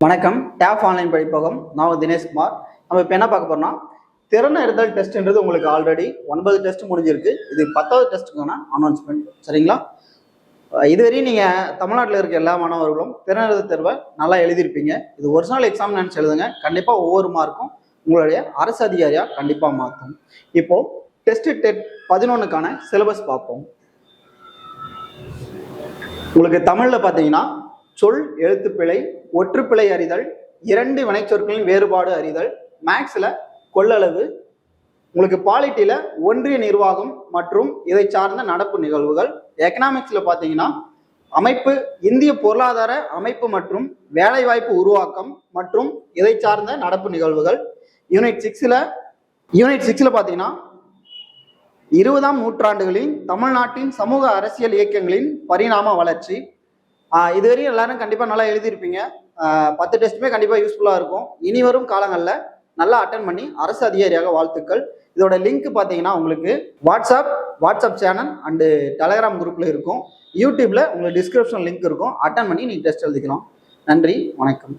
வணக்கம். Tab online படிப்பகம். நான் தினேஷ்குமார். நம்ம இப்போ என்ன பார்க்க போறோம்னா, திறன் அறிதல் டெஸ்ட்ன்றது உங்களுக்கு ஆல்ரெடி 9 டெஸ்ட் முடிஞ்சிருக்கு. இது 10வது டெஸ்ட்டுக்கான அனௌன்ஸ்மெண்ட். சரிங்களா? இதுவரையும் நீங்கள் தமிழ்நாட்டில் இருக்க எல்லா மாணவர்களும் திறன் அறிதல் தேர்வை நல்லா எழுதியிருப்பீங்க. இது ஒரிஜினல் எக்ஸாம் நினச்சி எழுதுங்க. கண்டிப்பாக ஒவ்வொரு மார்க்கும் உங்களுடைய அரசு அதிகாரியாக கண்டிப்பாக மாற்றும். இப்போ டெஸ்ட் 11க்கான சிலபஸ் பார்ப்போம். உங்களுக்கு தமிழில் பார்த்தீங்கன்னா சொல் எழுத்துப்பிழை, ஒற்றுப்பிழை அறிதல், 2 வினைச்சொற்களின் வேறுபாடு அறிதல், மேக்ஸில் கொள்ளளவு, உங்களுக்கு பாலிட்டியில் ஒன்றிய நிர்வாகம் மற்றும் இதை சார்ந்த நடப்பு நிகழ்வுகள், எக்கனாமிக்ஸில் பார்த்தீங்கன்னா அமைப்பு, இந்திய பொருளாதார அமைப்பு மற்றும் வேலைவாய்ப்பு உருவாக்கம் மற்றும் இதை சார்ந்த நடப்பு நிகழ்வுகள், யூனிட் 6ல் பார்த்தீங்கன்னா 20ஆம் நூற்றாண்டுகளின் தமிழ்நாட்டின் சமூக அரசியல் இயக்கங்களின் பரிணாம வளர்ச்சி. இதுவரையும் எல்லாரும் கண்டிப்பாக நல்லா எழுதியிருப்பீங்க. 10 டெஸ்ட்டுமே கண்டிப்பாக யூஸ்ஃபுல்லாக இருக்கும். இனி வரும் காலங்களில் நல்லா அட்டன் பண்ணி அரசு அதிகாரியாக வாழ்த்துக்கள். இதோட லிங்க் பார்த்தீங்கன்னா உங்களுக்கு வாட்ஸ்அப் சேனல் அண்டு டெலகிராம் குரூப்பில் இருக்கும். யூடியூப்பில் உங்களுக்கு டிஸ்கிரிப்ஷன் லிங்க் இருக்கும். அட்டன் பண்ணி நீங்கள் டெஸ்ட் எழுதிக்கலாம். நன்றி, வணக்கம்.